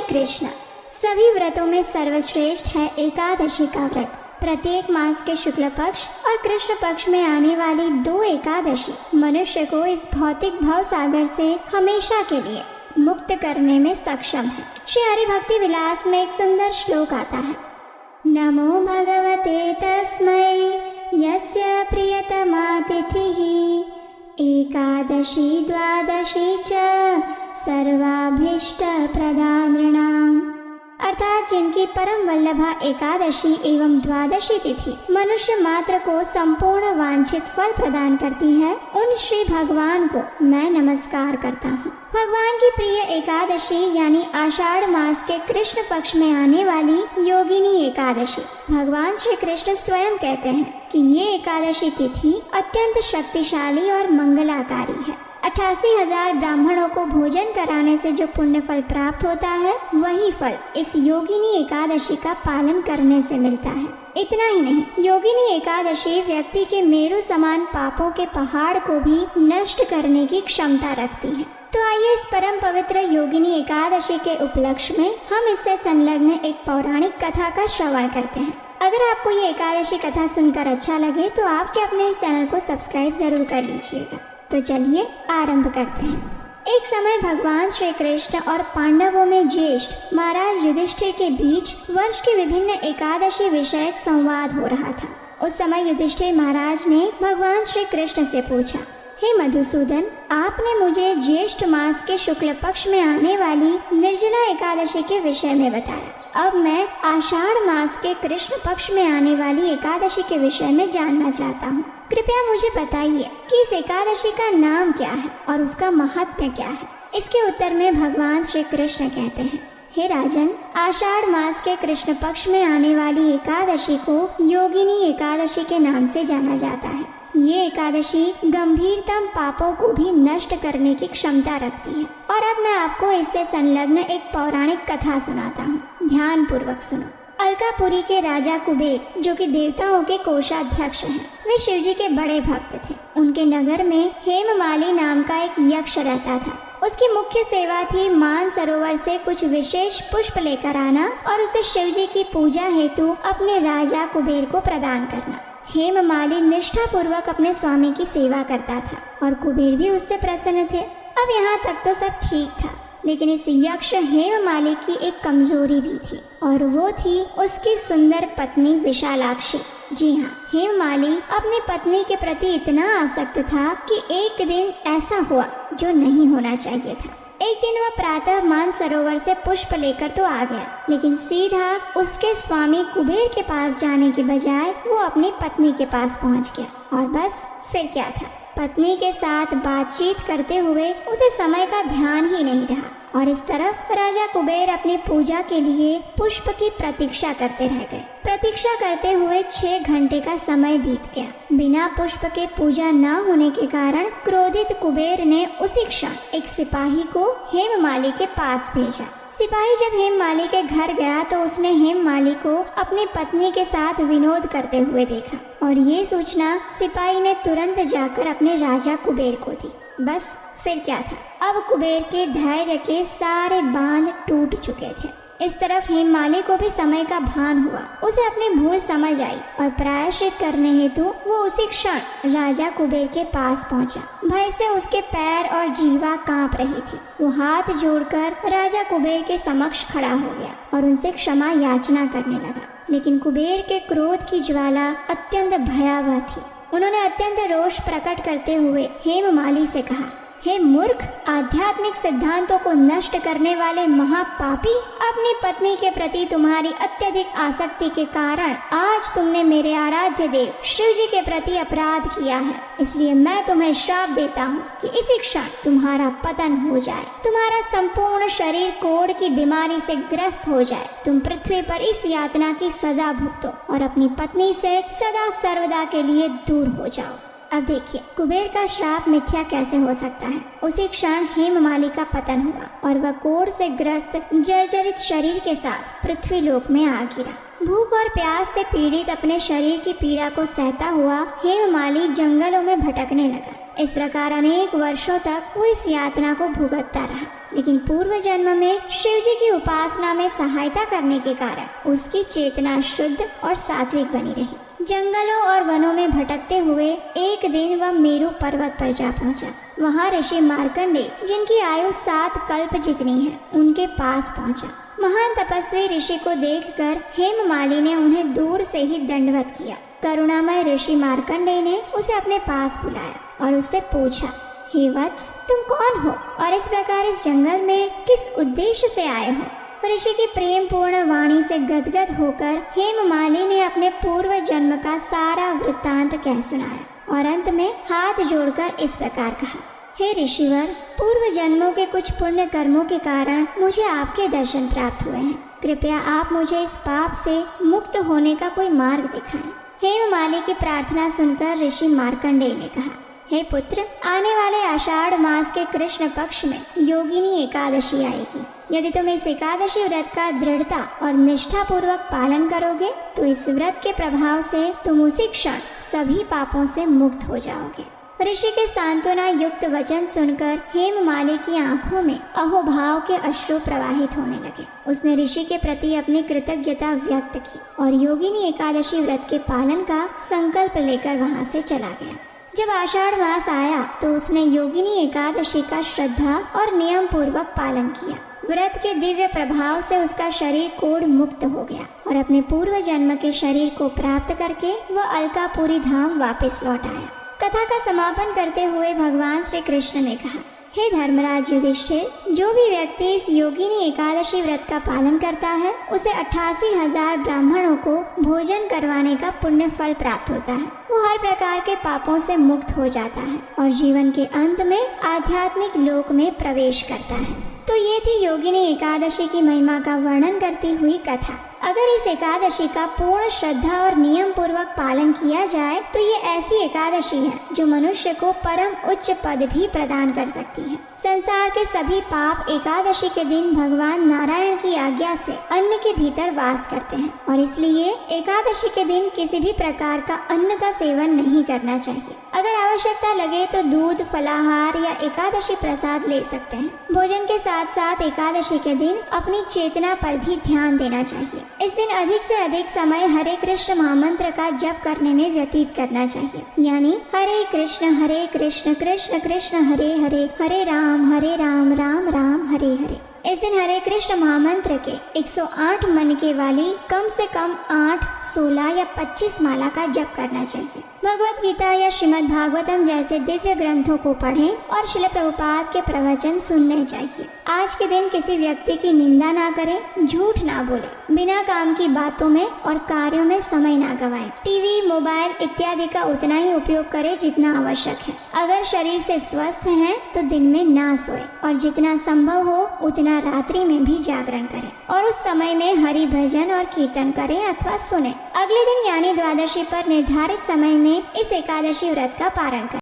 कृष्ण। सभी व्रतों में सर्वश्रेष्ठ है एकादशी का व्रत। प्रत्येक मास के शुक्ल पक्ष और कृष्ण पक्ष में आने वाली 2 एकादशी मनुष्य को इस भौतिक भव सागर से हमेशा के लिए मुक्त करने में सक्षम है। श्री हरि भक्ति विलास में एक सुंदर श्लोक आता है, नमो भगवते तस्मै यस्य प्रियतमा तिथिः एकादशी द्वादशी च सर्वाभीष्ट प्रदानृणाम्। अर्थात जिनकी परम वल्लभा एकादशी एवं द्वादशी तिथि मनुष्य मात्र को संपूर्ण वांछित फल प्रदान करती है, उन श्री भगवान को मैं नमस्कार करता हूँ। भगवान की प्रिय एकादशी यानी आषाढ़ मास के कृष्ण पक्ष में आने वाली योगिनी एकादशी, भगवान श्री कृष्ण स्वयं कहते हैं कि ये एकादशी तिथि अत्यंत शक्तिशाली और मंगलाकारी है। 88,000 ब्राह्मणों को भोजन कराने से जो पुण्य फल प्राप्त होता है, वही फल इस योगिनी एकादशी का पालन करने से मिलता है। इतना ही नहीं, योगिनी एकादशी व्यक्ति के मेरु समान पापों के पहाड़ को भी नष्ट करने की क्षमता रखती है। तो आइए इस परम पवित्र योगिनी एकादशी के उपलक्ष्य में हम इससे संलग्न एक पौराणिक कथा का श्रवण करते हैं। अगर आपको ये एकादशी कथा सुनकर अच्छा लगे तो आप क्या अपने इस चैनल को सब्सक्राइब जरूर कर लीजिएगा। तो चलिए आरंभ करते हैं। एक समय भगवान श्री कृष्ण और पांडवों में ज्येष्ठ महाराज युधिष्ठिर के बीच वर्ष के विभिन्न एकादशी विषयक संवाद हो रहा था। उस समय युधिष्ठिर महाराज ने भगवान श्री कृष्ण से पूछा, हे मधुसूदन, आपने मुझे ज्येष्ठ मास के शुक्ल पक्ष में आने वाली निर्जला एकादशी के विषय में बताया। अब मैं आषाढ़ मास के कृष्ण पक्ष में आने वाली एकादशी के विषय में जानना चाहता हूँ। कृपया मुझे बताइए कि इस एकादशी का नाम क्या है और उसका महात्म्य क्या है। इसके उत्तर में भगवान श्री कृष्ण कहते हैं, हे राजन, आषाढ़ मास के कृष्ण पक्ष में आने वाली एकादशी को योगिनी एकादशी के नाम से जाना जाता है। ये एकादशी गंभीरतम पापों को भी नष्ट करने की क्षमता रखती है। और अब मैं आपको इससे संलग्न एक पौराणिक कथा सुनाता हूँ। ध्यान पूर्वक सुनो। अलकापुरी के राजा कुबेर, जो कि देवताओं के कोषाध्यक्ष हैं, वे शिव जी के बड़े भक्त थे। उनके नगर में हेममाली नाम का एक यक्ष रहता था। उसकी मुख्य सेवा थी मान सरोवर से कुछ विशेष पुष्प लेकर आना और उसे शिव जी की पूजा हेतु अपने राजा कुबेर को प्रदान करना। हेममाली निष्ठा पूर्वक अपने स्वामी की सेवा करता था और कुबेर भी उससे प्रसन्न थे। अब यहाँ तक तो सब ठीक था, लेकिन इस यक्ष हेममाली की एक कमजोरी भी थी और वो थी उसकी सुंदर पत्नी विशालाक्षी। जी हाँ, हेममाली अपनी पत्नी के प्रति इतना आसक्त था कि एक दिन ऐसा हुआ जो नहीं होना चाहिए था। एक दिन वह प्रातः मान सरोवर से पुष्प लेकर तो आ गया, लेकिन सीधा उसके स्वामी कुबेर के पास जाने के बजाय वो अपनी पत्नी के पास पहुंच गया। और बस फिर क्या था, पत्नी के साथ बातचीत करते हुए उसे समय का ध्यान ही नहीं रहा और इस तरफ राजा कुबेर अपनी पूजा के लिए पुष्प की प्रतीक्षा करते रह गए। प्रतीक्षा करते हुए 6 घंटे का समय बीत गया। बिना पुष्प के पूजा न होने के कारण क्रोधित कुबेर ने उसी क्षण एक सिपाही को हेममाली के पास भेजा। सिपाही जब हेममाली के घर गया तो उसने हेममाली को अपनी पत्नी के साथ विनोद करते हुए देखा और ये सूचना सिपाही ने तुरंत जाकर अपने राजा कुबेर को दी। बस फिर क्या था, अब कुबेर के धैर्य के सारे बांध टूट चुके थे। इस तरफ हेममाली को भी समय का भान हुआ। उसे अपनी भूल समझ आई और प्रायश्चित करने हेतु वो उसी क्षण राजा कुबेर के पास पहुंचा। भय से उसके पैर और जीवा कांप रही थी। वो हाथ जोड़कर राजा कुबेर के समक्ष खड़ा हो गया और उनसे क्षमा याचना करने लगा। लेकिन कुबेर के क्रोध की ज्वाला अत्यंत भयावह थी। उन्होंने अत्यंत रोष प्रकट करते हुए हेममाली से कहा, हे मूर्ख, आध्यात्मिक सिद्धांतों को नष्ट करने वाले महापापी, अपनी पत्नी के प्रति तुम्हारी अत्यधिक आसक्ति के कारण आज तुमने मेरे आराध्य देव शिव जी के प्रति अपराध किया है। इसलिए मैं तुम्हें श्राप देता हूँ कि इसी क्षण तुम्हारा पतन हो जाए, तुम्हारा संपूर्ण शरीर कोढ़ की बीमारी से ग्रस्त हो जाए, तुम पृथ्वी पर इस यातना की सजा भुगतो और अपनी पत्नी से सदा सर्वदा के लिए दूर हो जाओ। अब देखिए, कुबेर का श्राप मिथ्या कैसे हो सकता है। उसी क्षण हेममाली का पतन हुआ और वह कोढ़ से ग्रस्त जर्जरित शरीर के साथ पृथ्वी लोक में आ गिरा। भूख और प्यास से पीड़ित अपने शरीर की पीड़ा को सहता हुआ हेममाली जंगलों में भटकने लगा। इस प्रकार अनेक वर्षों तक वो इस यातना को भुगतता रहा। लेकिन पूर्व जन्म में शिव जी की उपासना में सहायता करने के कारण उसकी चेतना शुद्ध और सात्विक बनी रही। जंगलों और वनों में भटकते हुए एक दिन वह मेरु पर्वत पर जा पहुंचा। वहां ऋषि मार्कंडेय, जिनकी आयु 7 कल्प जितनी है, उनके पास पहुंचा। महान तपस्वी ऋषि को देखकर हेममालिनी ने उन्हें दूर से ही दंडवत किया। करुणामय ऋषि मार्कंडेय ने उसे अपने पास बुलाया और उससे पूछा, हे वत्स, तुम कौन हो और इस प्रकार इस जंगल में किस उद्देश्य से आए हो? ऋषि की प्रेम पूर्ण वाणी से गदगद होकर हेममालिनी ने अपने पूर्व जन्म का सारा वृत्तांत कह सुनाया और अंत में हाथ जोड़कर इस प्रकार कहा, हे ऋषिवर, पूर्व जन्मों के कुछ पुण्य कर्मों के कारण मुझे आपके दर्शन प्राप्त हुए हैं। कृपया आप मुझे इस पाप से मुक्त होने का कोई मार्ग दिखाएं। हेममालिनी की प्रार्थना सुनकर ऋषि मार्कंडेय ने कहा, हे पुत्र, आने वाले आषाढ़ मास के कृष्ण पक्ष में योगिनी एकादशी आएगी। यदि तुम इस एकादशी व्रत का दृढ़ता और निष्ठा पूर्वक पालन करोगे तो इस व्रत के प्रभाव से तुम उसी क्षण सभी पापों से मुक्त हो जाओगे। ऋषि के सांत्वना युक्त वचन सुनकर हेममालिनी की आंखों में अहोभाव के अश्रु प्रवाहित होने लगे। उसने ऋषि के प्रति अपनी कृतज्ञता व्यक्त की और योगिनी एकादशी व्रत के पालन का संकल्प लेकर वहां से चला गया। जब आषाढ़ मास आया तो उसने योगिनी एकादशी का श्रद्धा और नियम पूर्वक पालन किया। व्रत के दिव्य प्रभाव से उसका शरीर कोढ़ मुक्त हो गया और अपने पूर्व जन्म के शरीर को प्राप्त करके वह अलकापुरी धाम वापस लौट आया। कथा का समापन करते हुए भगवान श्री कृष्ण ने कहा, हे धर्मराज युधिष्ठिर, जो भी व्यक्ति इस योगिनी एकादशी व्रत का पालन करता है उसे 88,000 ब्राह्मणों को भोजन करवाने का पुण्य फल प्राप्त होता है। वो हर प्रकार के पापों से मुक्त हो जाता है और जीवन के अंत में आध्यात्मिक लोक में प्रवेश करता है। तो ये थी योगिनी एकादशी की महिमा का वर्णन करती हुई कथा। अगर इस एकादशी का पूर्ण श्रद्धा और नियम पूर्वक पालन किया जाए तो ये ऐसी एकादशी है जो मनुष्य को परम उच्च पद भी प्रदान कर सकती है। संसार के सभी पाप एकादशी के दिन भगवान नारायण की आज्ञा से अन्न के भीतर वास करते हैं और इसलिए एकादशी के दिन किसी भी प्रकार का अन्न का सेवन नहीं करना चाहिए। अगर आवश्यकता लगे तो दूध, फलाहार या एकादशी प्रसाद ले सकते हैं। भोजन के साथ साथ एकादशी के दिन अपनी चेतना पर भी ध्यान देना चाहिए। इस दिन अधिक से अधिक समय हरे कृष्ण महामंत्र का जप करने में व्यतीत करना चाहिए, यानी हरे कृष्ण कृष्ण कृष्ण हरे हरे, हरे राम राम राम हरे हरे। इस दिन हरे कृष्ण महामंत्र के 108 मनके वाली कम से कम 8, 16 या 25 माला का जप करना चाहिए। भगवत गीता या श्रीमद् भागवतम जैसे दिव्य ग्रंथों को पढ़ें और श्रील प्रभुपाद के प्रवचन सुनने चाहिए। आज के दिन किसी व्यक्ति की निंदा ना करें, झूठ ना बोले, बिना काम की बातों में और कार्यों में समय ना गवाएं। टीवी, मोबाइल इत्यादि का उतना ही उपयोग करें जितना आवश्यक है। अगर शरीर से स्वस्थ हैं तो दिन में ना सोए और जितना संभव हो उतना रात्रि में भी जागरण करें और उस समय में हरि भजन और कीर्तन करें अथवा सुने। अगले दिन यानी द्वादशी पर निर्धारित समय में इस एकादशी व्रत का पारण करें।